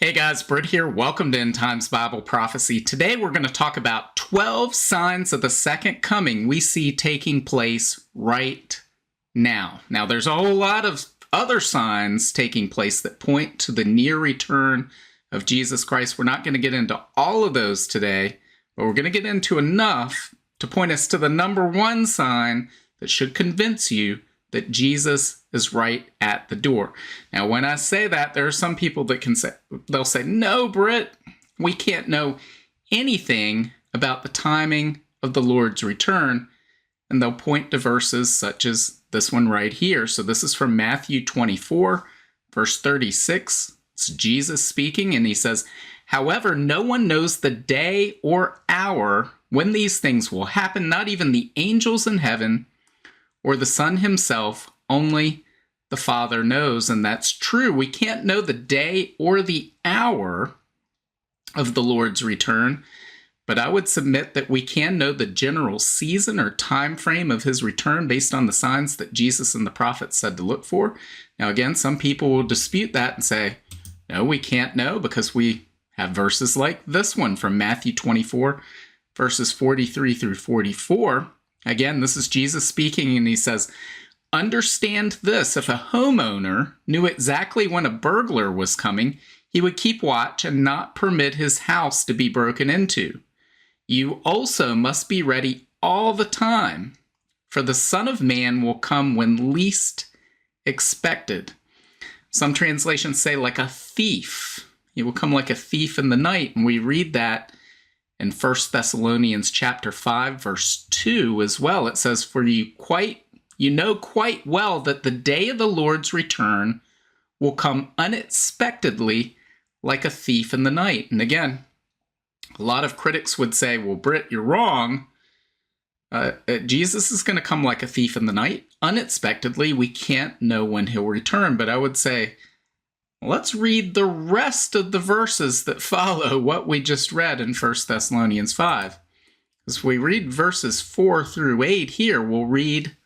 Hey guys, Britt here. Welcome to End Times Bible Prophecy. Today we're going to talk about 12 signs of the second coming we see taking place right now. Now, there's a whole lot of other signs taking place that point to the near return of Jesus Christ. We're not going to get into all of those today, but we're going to get into enough to point us to the number one sign that should convince you that Jesus is right at the door. Now, when I say that, there are some people that they'll say, no, Britt, we can't know anything about the timing of the Lord's return. And they'll point to verses such as this one right here. So this is from Matthew 24, verse 36. It's Jesus speaking, and he says, however, no one knows the day or hour when these things will happen, not even the angels in heaven or the Son himself, only the Father knows. And that's true. We can't know the day or the hour of the Lord's return, but I would submit that we can know the general season or time frame of his return based on the signs that Jesus and the prophets said to look for. Now, again, some people will dispute that and say, no, we can't know because we have verses like this one from Matthew 24, verses 43 through 44. Again, this is Jesus speaking, and he says, understand this, if a homeowner knew exactly when a burglar was coming, he would keep watch and not permit his house to be broken into. You also must be ready all the time, for the Son of Man will come when least expected. Some translations say like a thief. He will come like a thief in the night, and we read that in 1 Thessalonians chapter 5, verse 2 as well. It says, for you know quite well that the day of the Lord's return will come unexpectedly like a thief in the night. And again, a lot of critics would say, well, Britt, you're wrong. Jesus is going to come like a thief in the night. Unexpectedly, we can't know when he'll return. But I would say, let's read the rest of the verses that follow what we just read in 1 Thessalonians 5. As we read verses 4 through 8 here, we'll read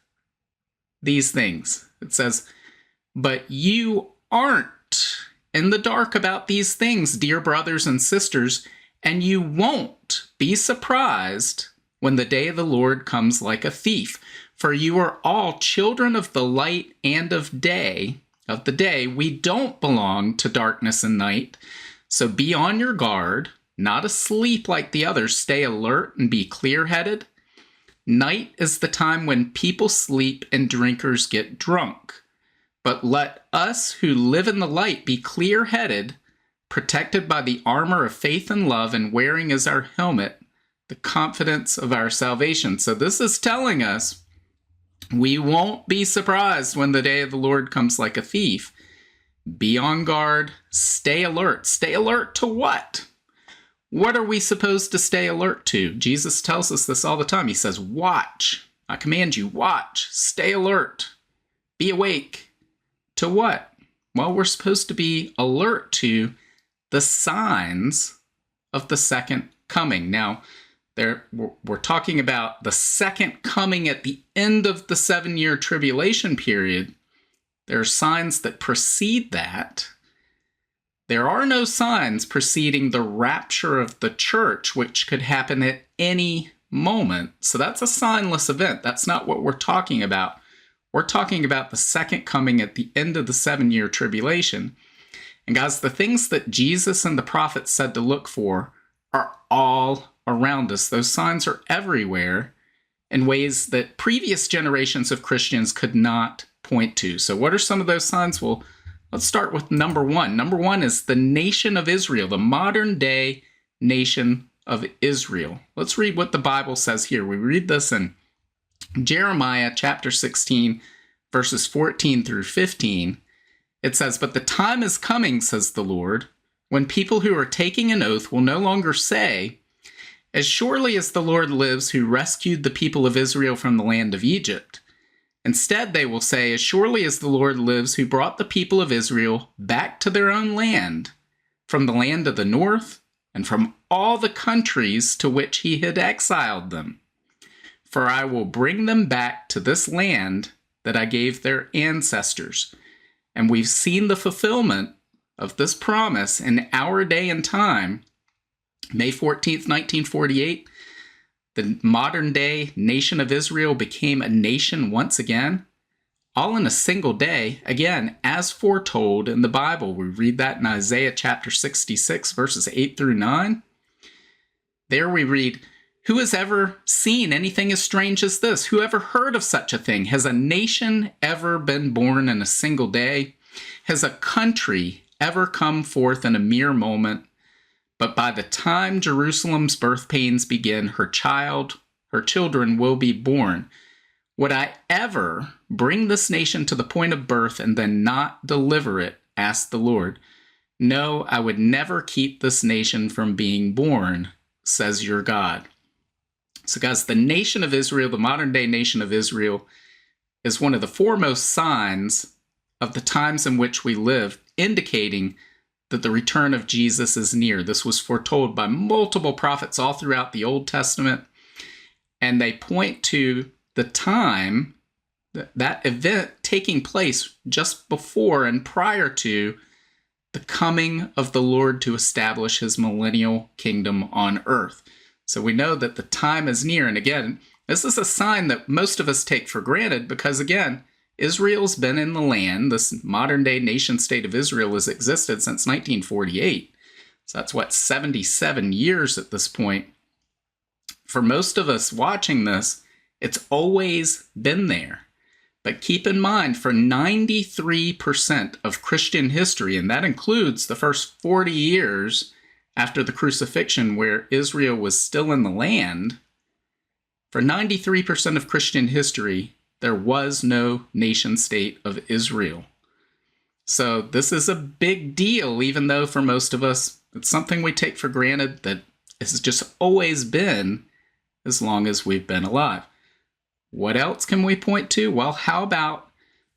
these things. It says, but you aren't in the dark about these things, dear brothers and sisters, and you won't be surprised when the day of the Lord comes like a thief. For you are all children of the light and of the day. We don't belong to darkness and night. So be on your guard, not asleep like the others. Stay alert and be clear-headed. Night is the time when people sleep and drinkers get drunk. But let us who live in the light be clear-headed, protected by the armor of faith and love, and wearing as our helmet the confidence of our salvation. So this is telling us we won't be surprised when the day of the Lord comes like a thief. Be on guard. Stay alert. Stay alert to what? What are we supposed to stay alert to? Jesus tells us this all the time. He says, watch. I command you, watch. Stay alert. Be awake. To what? Well, we're supposed to be alert to the signs of the second coming. Now, we're talking about the second coming at the end of the 7-year tribulation period. There are signs that precede that. There are no signs preceding the rapture of the church, which could happen at any moment. So that's a signless event. That's not what we're talking about. We're talking about the second coming at the end of the 7-year tribulation. And guys, the things that Jesus and the prophets said to look for are all around us. Those signs are everywhere in ways that previous generations of Christians could not point to. So what are some of those signs? Well, let's start with number one. Number one is the nation of Israel, the modern day nation of Israel. Let's read what the Bible says here. We read this in Jeremiah chapter 16, verses 14 through 15. It says, but the time is coming, says the Lord, when people who are taking an oath will no longer say, as surely as the Lord lives who rescued the people of Israel from the land of Egypt. Instead, they will say, as surely as the Lord lives who brought the people of Israel back to their own land, from the land of the north, and from all the countries to which he had exiled them. For I will bring them back to this land that I gave their ancestors. And we've seen the fulfillment of this promise in our day and time, May 14th, 1948, the modern day nation of Israel became a nation once again, all in a single day, again, as foretold in the Bible. We read that in Isaiah chapter 66, verses 8 through 9. There we read, "Who has ever seen anything as strange as this? Who ever heard of such a thing? Has a nation ever been born in a single day? Has a country ever come forth in a mere moment? But by the time Jerusalem's birth pains begin, her children will be born. Would I ever bring this nation to the point of birth and then not deliver it? Asked the Lord. No, I would never keep this nation from being born, says your God." So guys, the nation of Israel, the modern day nation of Israel, is one of the foremost signs of the times in which we live, indicating that the return of Jesus is near. This was foretold by multiple prophets all throughout the Old Testament, and they point to the time, that event taking place just before and prior to the coming of the Lord to establish his millennial kingdom on earth. So we know that the time is near. And again, this is a sign that most of us take for granted because, again, Israel's been in the land. This modern day nation state of Israel has existed since 1948. So that's 77 years at this point. For most of us watching this, it's always been there. But keep in mind, for 93% of Christian history, and that includes the first 40 years after the crucifixion where Israel was still in the land, for 93% of Christian history, there was no nation state of Israel. So this is a big deal, even though for most of us, it's something we take for granted that it's just always been as long as we've been alive. What else can we point to? Well, how about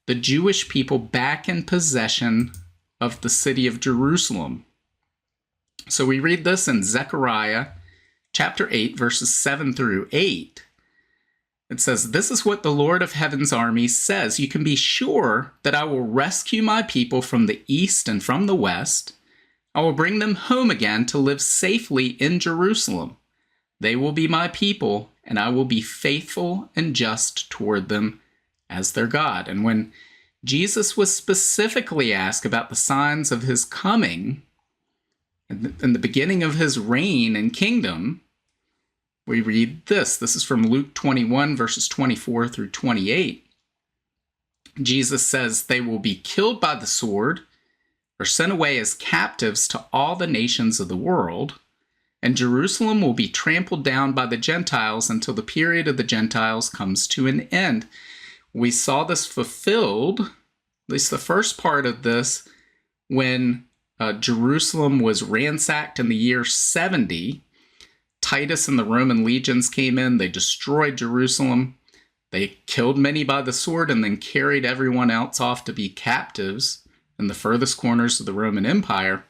the Jewish people back in possession of the city of Jerusalem? So we read this in Zechariah chapter 8, verses 7 through 8. It says, "This is what the Lord of heaven's armies says. You can be sure that I will rescue my people from the east and from the west. I will bring them home again to live safely in Jerusalem. They will be my people, and I will be faithful and just toward them as their God." And when Jesus was specifically asked about the signs of his coming and the beginning of his reign and kingdom, we read this. This is from Luke 21, verses 24 through 28. Jesus says, "They will be killed by the sword or sent away as captives to all the nations of the world. And Jerusalem will be trampled down by the Gentiles until the period of the Gentiles comes to an end." We saw this fulfilled, at least the first part of this, when Jerusalem was ransacked in the year 70. Titus and the Roman legions came in. They destroyed Jerusalem. They killed many by the sword and then carried everyone else off to be captives in the furthest corners of the Roman Empire.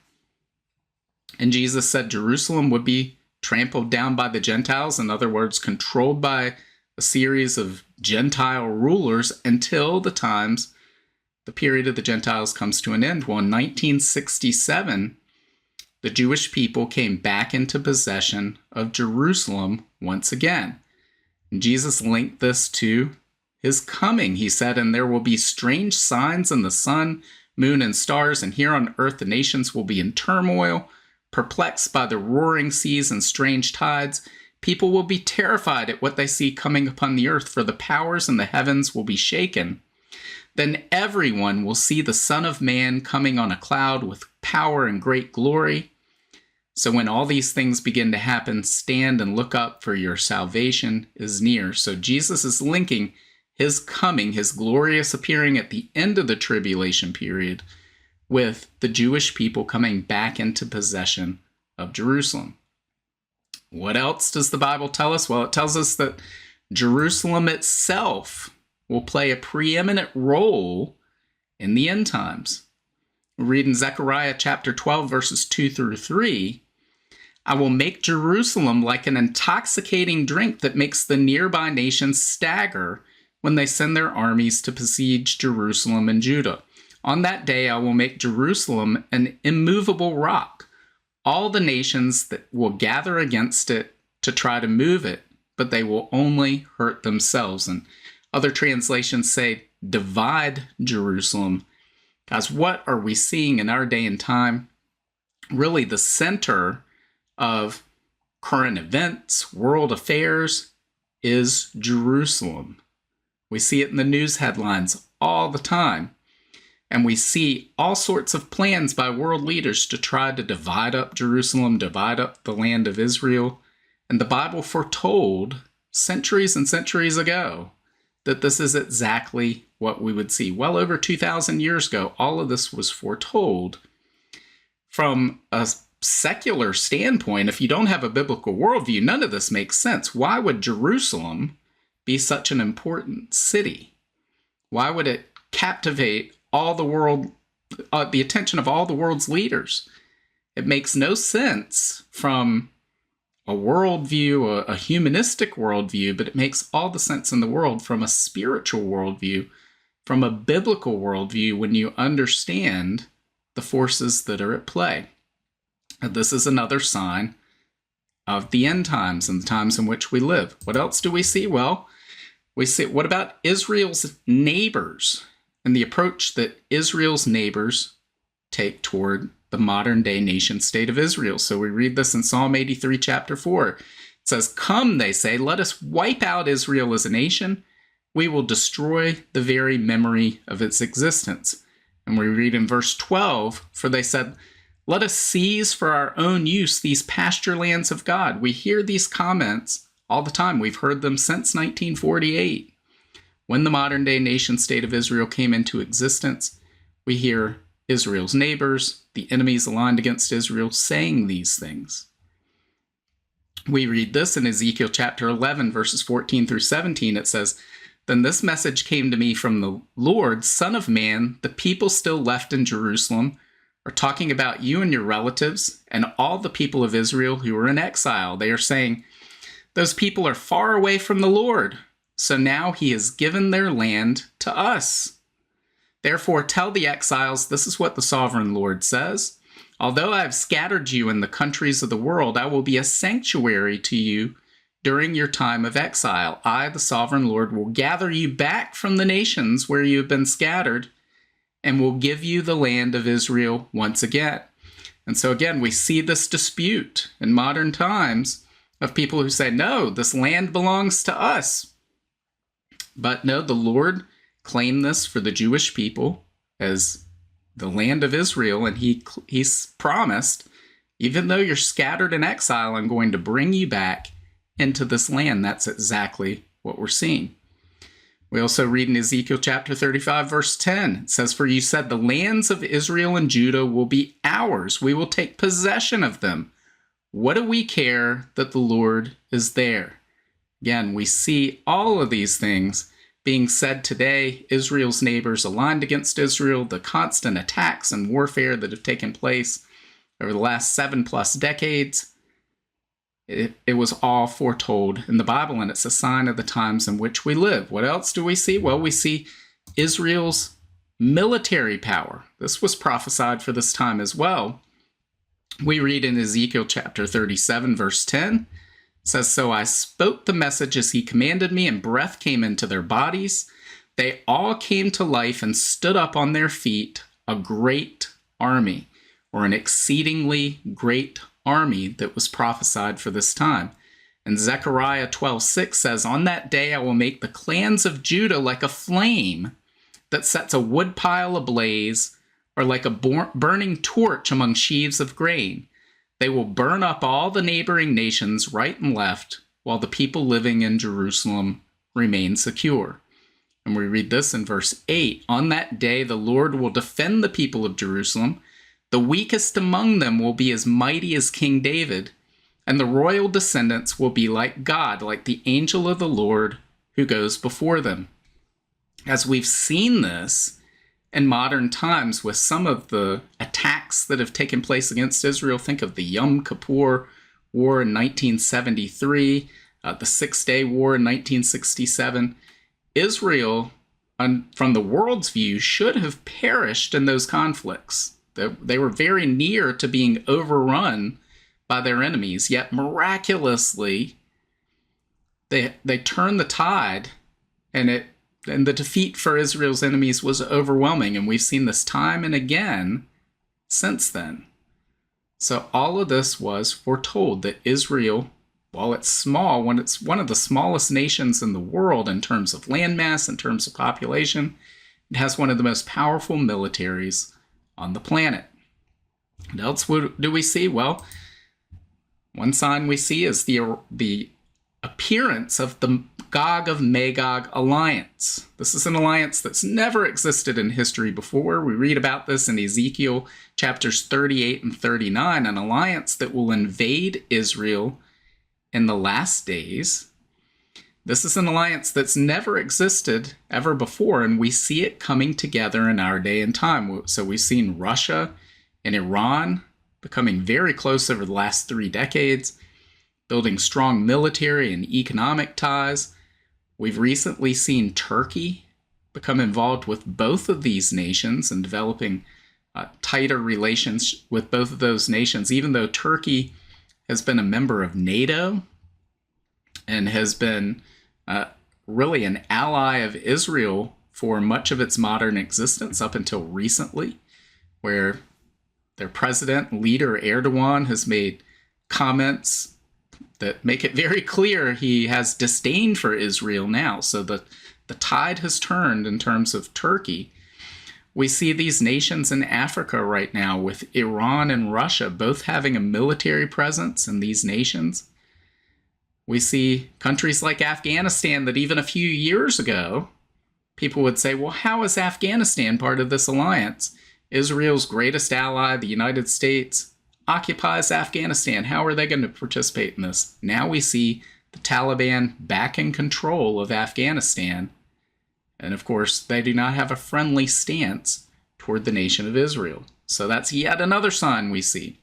And Jesus said Jerusalem would be trampled down by the Gentiles, in other words, controlled by a series of Gentile rulers until the period of the Gentiles comes to an end. Well, in 1967, the Jewish people came back into possession of Jerusalem once again. And Jesus linked this to his coming. He said, "And there will be strange signs in the sun, moon, and stars, and here on earth the nations will be in turmoil, perplexed by the roaring seas and strange tides. People will be terrified at what they see coming upon the earth, for the powers in the heavens will be shaken. Then everyone will see the Son of Man coming on a cloud with power and great glory. So when all these things begin to happen, stand and look up, for your salvation is near." So Jesus is linking his coming, his glorious appearing at the end of the tribulation period, with the Jewish people coming back into possession of Jerusalem. What else does the Bible tell us? Well, it tells us that Jerusalem itself will play a preeminent role in the end times. We read in Zechariah chapter 12, verses 2 through 3, "I will make Jerusalem like an intoxicating drink that makes the nearby nations stagger when they send their armies to besiege Jerusalem and Judah. On that day I will make Jerusalem an immovable rock. All the nations that will gather against it to try to move it, but they will only hurt themselves. And other translations say, divide Jerusalem. Guys, what are we seeing in our day and time? Really, the center of current events, world affairs, is Jerusalem. We see it in the news headlines all the time. And we see all sorts of plans by world leaders to try to divide up Jerusalem, divide up the land of Israel. And the Bible foretold centuries and centuries ago that this is exactly what we would see. Well over 2,000 years ago, all of this was foretold. From a secular standpoint, if you don't have a biblical worldview, none of this makes sense. Why would Jerusalem be such an important city? Why would it captivate all the world, the attention of all the world's leaders? It makes no sense from a worldview, a humanistic worldview, but it makes all the sense in the world from a spiritual worldview, from a biblical worldview, when you understand the forces that are at play. And this is another sign of the end times and the times in which we live. What else do we see? Well, we see, what about Israel's neighbors and the approach that Israel's neighbors take toward the modern day nation state of Israel? So we read this in Psalm 83, chapter 4. It says, "Come," they say, "let us wipe out Israel as a nation. We will destroy the very memory of its existence." And we read in verse 12, "For they said, let us seize for our own use these pasture lands of God." We hear these comments all the time. We've heard them since 1948. When the modern day nation state of Israel came into existence, we hear Israel's neighbors, the enemies aligned against Israel, saying these things. We read this in Ezekiel chapter 11, verses 14 through 17. It says, "Then this message came to me from the Lord, Son of man, the people still left in Jerusalem are talking about you and your relatives and all the people of Israel who are in exile. They are saying, those people are far away from the Lord, so now he has given their land to us. Therefore tell the exiles, this is what the sovereign Lord says. Although I have scattered you in the countries of the world, I will be a sanctuary to you during your time of exile. I, the sovereign Lord, will gather you back from the nations where you have been scattered and will give you the land of Israel once again." And so again, we see this dispute in modern times of people who say, no, this land belongs to us. But no, the Lord claimed this for the Jewish people as the land of Israel, and he's promised, even though you're scattered in exile, I'm going to bring you back into this land. That's exactly what we're seeing. We also read in Ezekiel chapter 35, verse 10, it says, "For you said, the lands of Israel and Judah will be ours. We will take possession of them. What do we care that the Lord is there?" Again, we see all of these things being said today. Israel's neighbors aligned against Israel, the constant attacks and warfare that have taken place over the last 7+ decades. It was all foretold in the Bible, and it's a sign of the times in which we live. What else do we see? Well, we see Israel's military power. This was prophesied for this time as well. We read in Ezekiel chapter 37, verse 10, it says, "So I spoke the message as he commanded me, and breath came into their bodies. They all came to life and stood up on their feet, a great army," or an exceedingly great army that was prophesied for this time. And Zechariah 12:6 says, "On that day I will make the clans of Judah like a flame that sets a woodpile ablaze, or like a burning torch among sheaves of grain. They will burn up all the neighboring nations right and left, while the people living in Jerusalem remain secure." And we read this in verse 8, "On that day the Lord will defend the people of Jerusalem. The weakest among them will be as mighty as King David, and the royal descendants will be like God, like the angel of the Lord who goes before them." As we've seen this in modern times with some of the attacks that have taken place against Israel, think of the Yom Kippur War in 1973, the Six-Day War in 1967. Israel from the world's view, should have perished in those conflicts. They were very near to being overrun by their enemies, yet miraculously, they turned the tide, and the defeat for Israel's enemies was overwhelming, and we've seen this time and again since then. So all of this was foretold, that Israel, while it's small, when it's one of the smallest nations in the world in terms of landmass, in terms of population, it has one of the most powerful militaries on the planet. What else do we see? Well, one sign we see is the appearance of the Gog of Magog Alliance. This is an alliance that's never existed in history before. We read about this in Ezekiel chapters 38 and 39, an alliance that will invade Israel in the last days. This is an alliance that's never existed ever before, and we see it coming together in our day and time. So we've seen Russia and Iran becoming very close over the last 3 decades, building strong military and economic ties. We've recently seen Turkey become involved with both of these nations and developing tighter relations with both of those nations, even though Turkey has been a member of NATO and has been really an ally of Israel for much of its modern existence up until recently, where their president and leader Erdogan has made comments that make it very clear he has disdain for Israel now. So the tide has turned in terms of Turkey. We see these nations in Africa right now, with Iran and Russia both having a military presence in these nations. We see countries like Afghanistan that even a few years ago, people would say, well, how is Afghanistan part of this alliance? Israel's greatest ally, the United States, occupies Afghanistan. How are they going to participate in this? Now we see the Taliban back in control of Afghanistan. And of course, they do not have a friendly stance toward the nation of Israel. So that's yet another sign we see.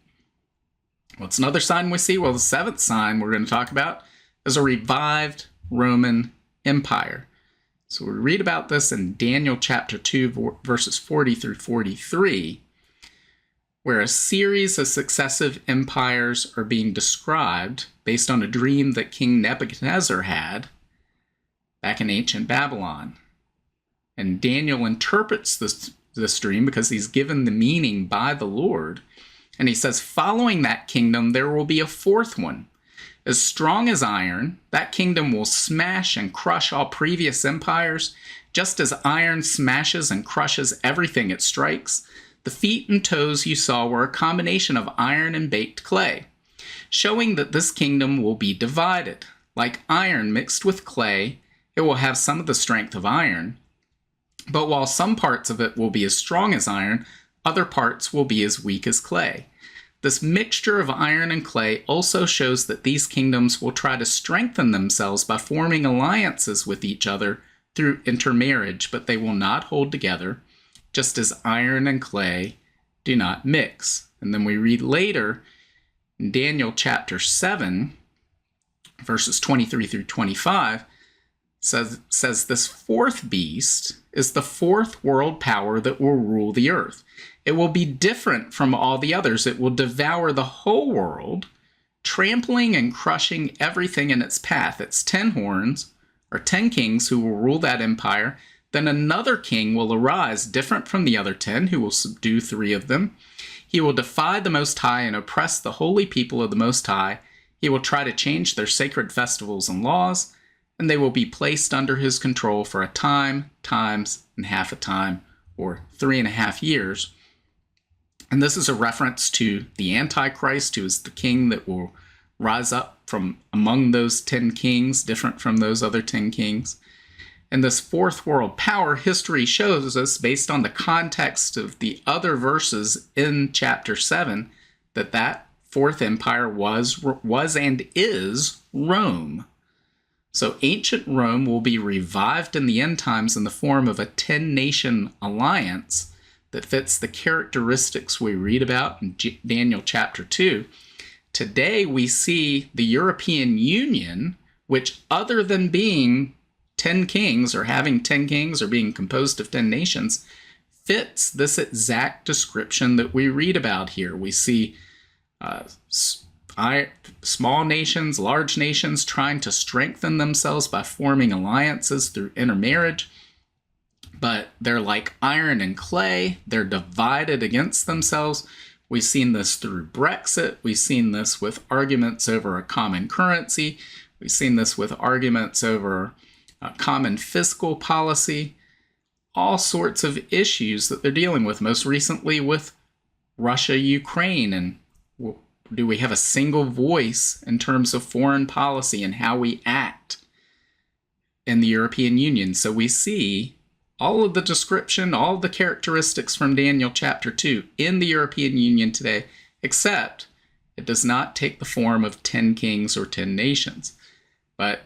What's another sign we see? Well, the 7th sign we're going to talk about is a revived Roman Empire. So we read about this in Daniel chapter 2, verses 40 through 43, where a series of successive empires are being described based on a dream that King Nebuchadnezzar had back in ancient Babylon. And Daniel interprets this dream because he's given the meaning by the Lord. And he says, following that kingdom, there will be a 4th one. As strong as iron, that kingdom will smash and crush all previous empires, just as iron smashes and crushes everything it strikes. The feet and toes you saw were a combination of iron and baked clay, showing that this kingdom will be divided. Like iron mixed with clay, it will have some of the strength of iron, but while some parts of it will be as strong as iron, other parts will be as weak as clay. This mixture of iron and clay also shows that these kingdoms will try to strengthen themselves by forming alliances with each other through intermarriage, but they will not hold together, just as iron and clay do not mix. And then we read later in Daniel chapter 7, verses 23 through 25, says this 4th beast is the 4th world power that will rule the earth. It will be different from all the others. It will devour the whole world, trampling and crushing everything in its path. Its 10 horns, or 10 kings who will rule that empire. Then another king will arise, different from the other 10, who will subdue 3 of them. He will defy the Most High and oppress the holy people of the Most High. He will try to change their sacred festivals and laws, and they will be placed under his control for a time, times, and half a time, or 3.5 years. And this is a reference to the Antichrist, who is the king that will rise up from among those 10 kings, different from those other 10 kings. And this 4th world power, history shows us, based on the context of the other verses in chapter 7, that 4th empire was and is Rome. So ancient Rome will be revived in the end times in the form of a 10-nation alliance that fits the characteristics we read about in Daniel chapter 2. Today we see the European Union, which, other than being 10 kings or having 10 kings or being composed of 10 nations fits this exact description that we read about here. We see small nations, large nations trying to strengthen themselves by forming alliances through intermarriage. But they're like iron and clay. They're divided against themselves. We've seen this through Brexit. We've seen this with arguments over a common currency. We've seen this with arguments over a common fiscal policy. All sorts of issues that they're dealing with, most recently with Russia, Ukraine, and do we have a single voice in terms of foreign policy and how we act in the European Union? So we see all of the description, all the characteristics from Daniel chapter 2 in the European Union today, except it does not take the form of 10 kings or 10 nations. But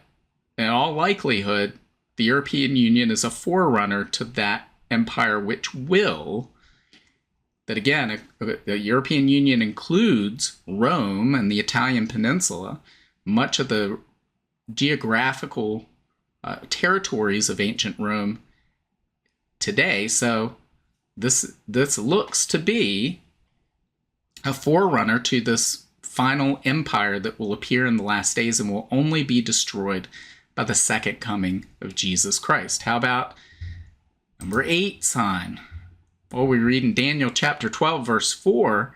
in all likelihood, the European Union is a forerunner to that empire, which will, that again, the European Union includes Rome and the Italian peninsula, much of the geographical territories of ancient Rome today. So this looks to be a forerunner to this final empire that will appear in the last days and will only be destroyed by the second coming of Jesus Christ. How about number 8 sign? Well, we read in Daniel chapter 12, verse 4,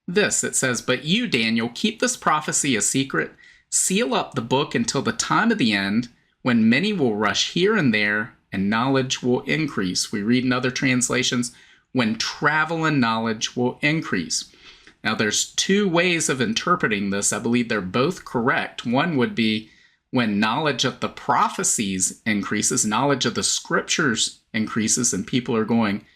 this. It says, "But you, Daniel, keep this prophecy a secret. Seal up the book until the time of the end, when many will rush here and there, and knowledge will increase." We read in other translations, when travel and knowledge will increase. Now, there's 2 ways of interpreting this. I believe they're both correct. One would be when knowledge of the prophecies increases, knowledge of the scriptures increases, and people are going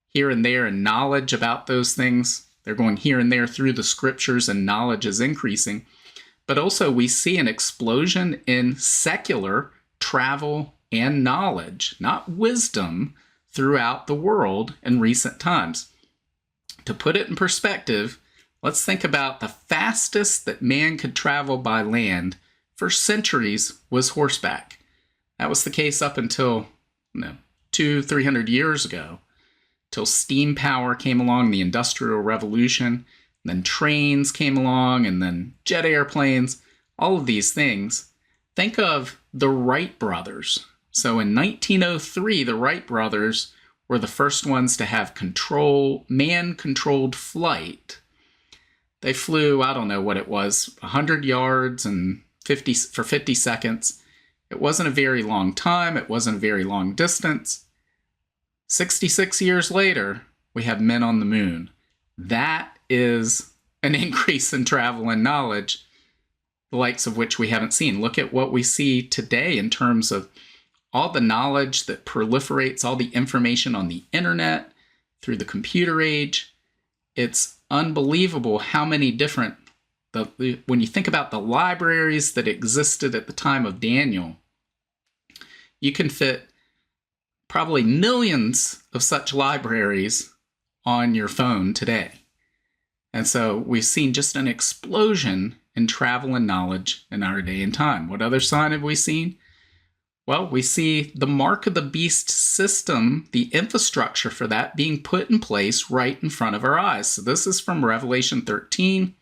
here and there, and knowledge about those things, they're going here and there through the scriptures, and knowledge is increasing. But also we see an explosion in secular travel and knowledge, not wisdom, throughout the world in recent times. To put it in perspective, let's think about the fastest that man could travel by land for centuries was horseback. That was the case up until 200-300 years ago, till steam power came along, the Industrial Revolution, then trains came along, and then jet airplanes, all of these things. Think of the Wright brothers. So in 1903, the Wright brothers were the first ones to have man-controlled flight. They flew, I don't know what it was, 100 yards and 50 seconds. It wasn't a very long time. It wasn't a very long distance. 66 years later, we have men on the moon. That is an increase in travel and knowledge, the likes of which we haven't seen. Look at what we see today in terms of all the knowledge that proliferates, all the information on the internet, through the computer age. It's unbelievable how many different, when you think about the libraries that existed at the time of Daniel, you can fit probably millions of such libraries on your phone today. And so we've seen just an explosion in travel and knowledge in our day and time. What other sign have we seen? Well, we see the mark of the beast system, the infrastructure for that being put in place right in front of our eyes. So this is from Revelation 13,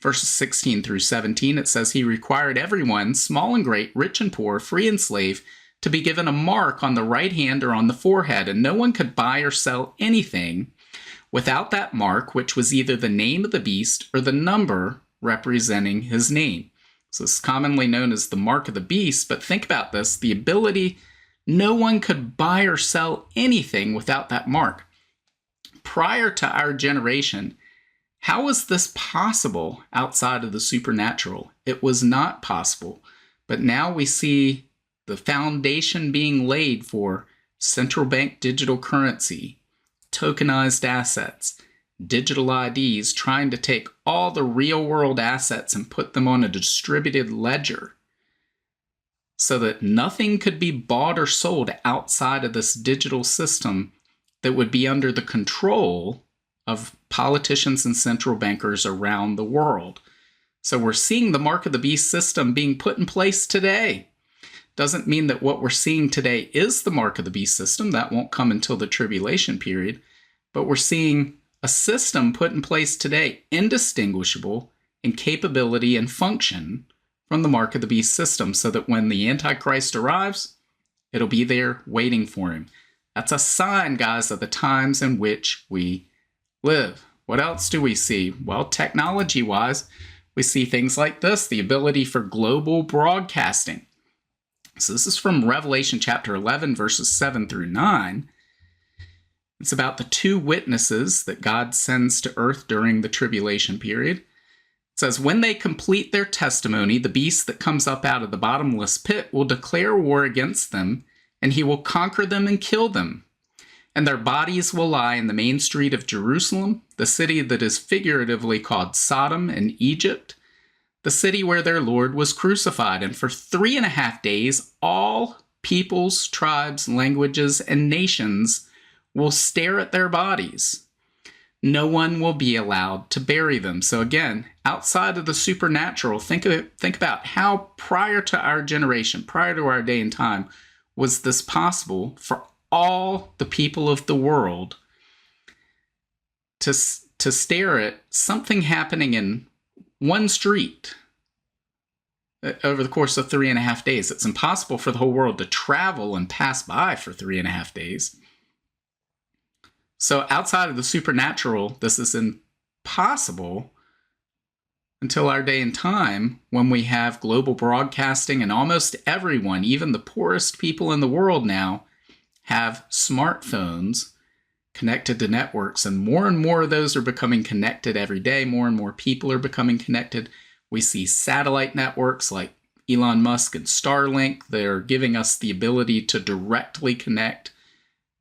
verses 16 through 17. It says, "He required everyone, small and great, rich and poor, free and slave, to be given a mark on the right hand or on the forehead, and no one could buy or sell anything without that mark, which was either the name of the beast or the number representing his name." So it's commonly known as the mark of the beast, but think about this, the ability, no one could buy or sell anything without that mark. Prior to our generation, how was this possible outside of the supernatural? It was not possible, but now we see the foundation being laid for central bank digital currency, tokenized assets, digital IDs, trying to take all the real world assets and put them on a distributed ledger so that nothing could be bought or sold outside of this digital system that would be under the control of politicians and central bankers around the world. So we're seeing the mark of the beast system being put in place today. Doesn't mean that what we're seeing today is the mark of the beast system. That won't come until the tribulation period. But we're seeing a system put in place today indistinguishable in capability and function from the mark of the beast system, so that when the Antichrist arrives, it'll be there waiting for him. That's a sign, guys, of the times in which we live. What else do we see? Well, technology-wise, we see things like this, the ability for global broadcasting. So this is from Revelation chapter 11, verses 7 through 9. It's about the two witnesses that God sends to earth during the tribulation period. It says, when they complete their testimony, the beast that comes up out of the bottomless pit will declare war against them, and he will conquer them and kill them. And their bodies will lie in the main street of Jerusalem, the city that is figuratively called Sodom and Egypt, the city where their Lord was crucified. And for 3.5 days, all peoples, tribes, languages, and nations will stare at their bodies. No one will be allowed to bury them. So again, outside of the supernatural, think about how prior to our generation, prior to our day and time, was this possible for all the people of the world to stare at something happening in one street over the course of 3.5 days. It's impossible for the whole world to travel and pass by for 3.5 days. So outside of the supernatural, this is impossible until our day and time, when we have global broadcasting and almost everyone, even the poorest people in the world now, have smartphones connected to networks, and more of those are becoming connected every day. More and more people are becoming connected. We see satellite networks like Elon Musk and Starlink. They're giving us the ability to directly connect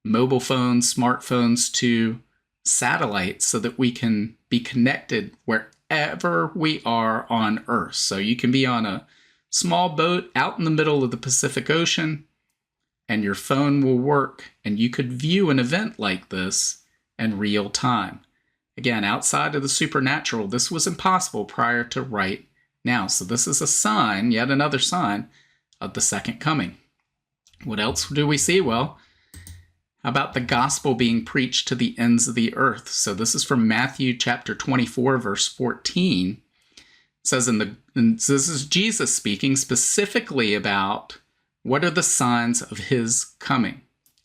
mobile phones, smartphones to satellites so that we can be connected wherever we are on Earth. So you can be on a small boat out in the middle of the Pacific Ocean, and your phone will work, and you could view an event like this in real time. Again, outside of the supernatural, this was impossible prior to right now. So this is a sign, yet another sign, of the second coming. What else do we see? Well, how about the gospel being preached to the ends of the earth? So this is from Matthew chapter 24, verse 14. It says, this is Jesus speaking specifically about what are the signs of his coming.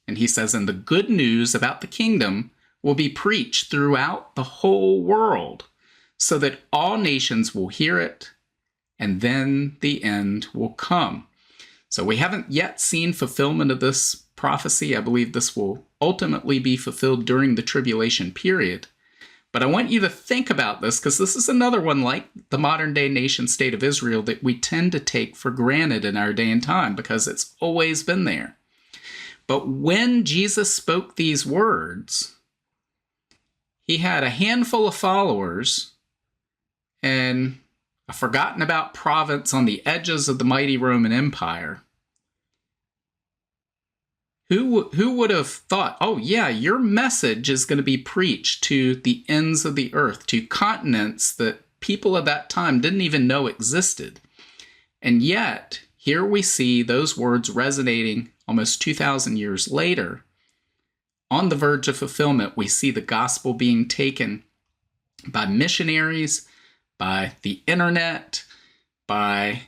And he says, and the good news about the kingdom will be preached throughout the whole world, so that all nations will hear it, and then the end will come. So we haven't yet seen fulfillment of this prophecy. I believe this will ultimately be fulfilled during the tribulation period. But I want you to think about this, because this is another one like the modern day nation state of Israel that we tend to take for granted in our day and time, because it's always been there. But when Jesus spoke these words, he had a handful of followers and a forgotten about province on the edges of the mighty Roman Empire. Who would have thought, oh yeah, your message is going to be preached to the ends of the earth, to continents that people at that time didn't even know existed. And yet, here we see those words resonating almost 2,000 years later. On the verge of fulfillment, we see the gospel being taken by missionaries, by the internet, by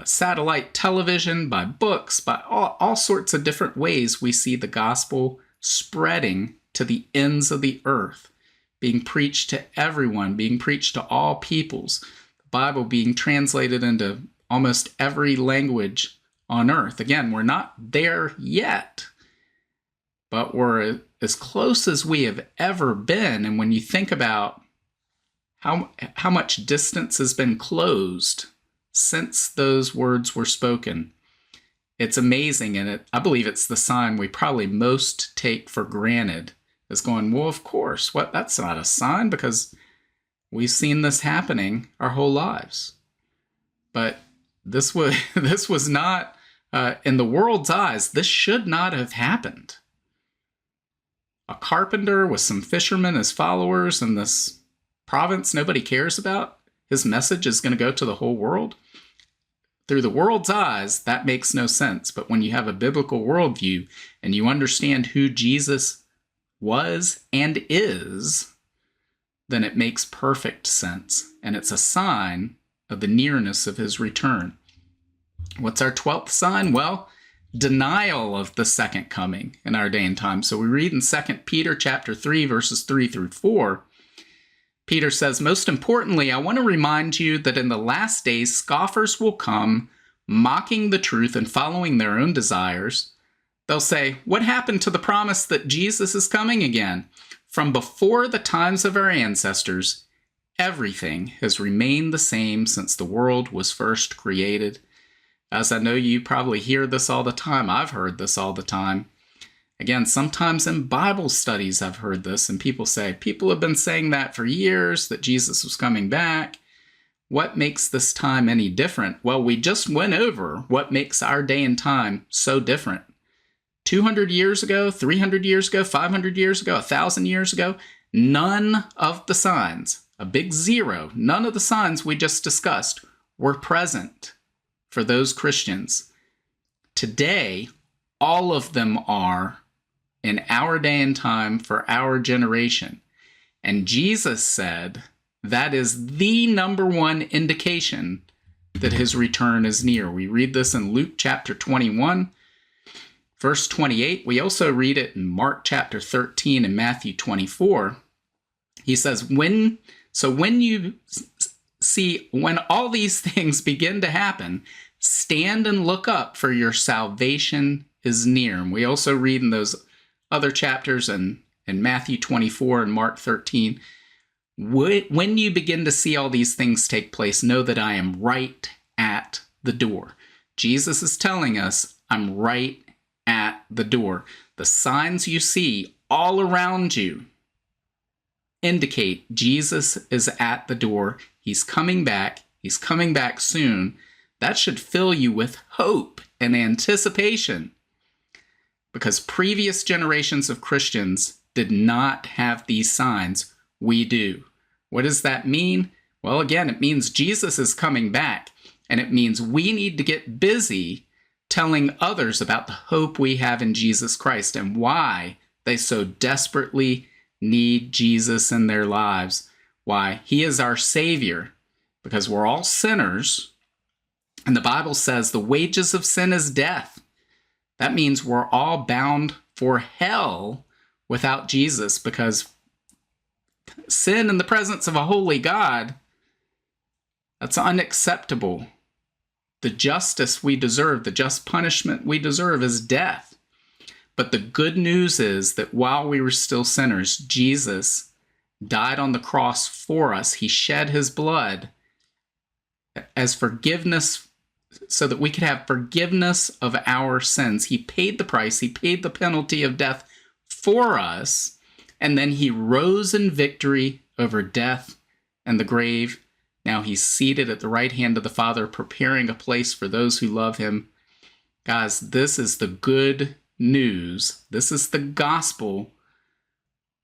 satellite television, by books, by all sorts of different ways. We see the gospel spreading to the ends of the earth, being preached to everyone, being preached to all peoples. The Bible being translated into almost every language on earth. Again, we're not there yet, but we're as close as we have ever been. And when you think about how much distance has been closed since those words were spoken, it's amazing. And I believe it's the sign we probably most take for granted, is going, well, of course, that's not a sign, because we've seen this happening our whole lives. But this was not, in the world's eyes, this should not have happened. A carpenter with some fishermen as followers in this province nobody cares about, his message is going to go to the whole world. through the world's eyes, that makes no sense. But when you have a biblical worldview and you understand who Jesus was and is, then it makes perfect sense. And it's a sign of the nearness of his return. What's our 12th sign? Well, denial of the second coming in our day and time. So we read in 2 Peter chapter 3, verses 3 through 4. Peter says, most importantly, I want to remind you that in the last days, scoffers will come, mocking the truth and following their own desires. They'll say, what happened to the promise that Jesus is coming again? From before the times of our ancestors, everything has remained the same since the world was first created. As I know you probably hear this all the time. I've heard this all the time. Again, sometimes in Bible studies I've heard this, and people say, people have been saying that for years, that Jesus was coming back. What makes this time any different? Well, we just went over what makes our day and time so different. 200 years ago, 300 years ago, 500 years ago, 1,000 years ago, none of the signs, a big zero, none of the signs we just discussed were present for those Christians. Today, all of them are in our day and time for our generation. And Jesus said that is the number one indication that his return is near. We read this in Luke chapter 21, verse 28. We also read it in Mark chapter 13 and Matthew 24. He says, when all these things begin to happen, stand and look up, for your salvation is near. And we also read in those other chapters in Matthew 24 and Mark 13, when you begin to see all these things take place, know that I am right at the door. Jesus is telling us, I'm right at the door. The signs you see all around you indicate Jesus is at the door. He's coming back. He's coming back soon. That should fill you with hope and anticipation, because previous generations of Christians did not have these signs. We do. What does that mean? Well, again, it means Jesus is coming back, and it means we need to get busy telling others about the hope we have in Jesus Christ and why they so desperately need Jesus in their lives, why he is our Savior, because we're all sinners, and the Bible says the wages of sin is death. That means we're all bound for hell without Jesus, because sin in the presence of a holy God, that's unacceptable. The justice we deserve, the just punishment we deserve is death. But the good news is that while we were still sinners, Jesus died on the cross for us. He shed his blood as forgiveness so that we could have forgiveness of our sins. He paid the price. He paid the penalty of death for us. And then he rose in victory over death and the grave. Now he's seated at the right hand of the Father, preparing a place for those who love him. Guys, this is the good news. This is the gospel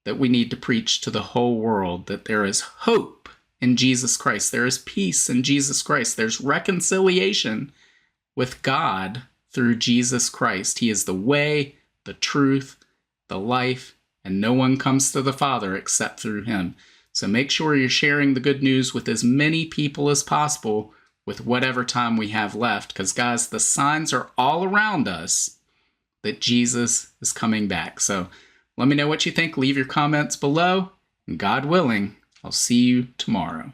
that we need to preach to the whole world, that there is hope in Jesus Christ. There is peace in Jesus Christ. There's reconciliation with God through Jesus Christ. He is the way, the truth, the life, and no one comes to the Father except through him. So make sure you're sharing the good news with as many people as possible with whatever time we have left, because guys, the signs are all around us that Jesus is coming back. So let me know what you think. Leave your comments below, and God willing, I'll see you tomorrow.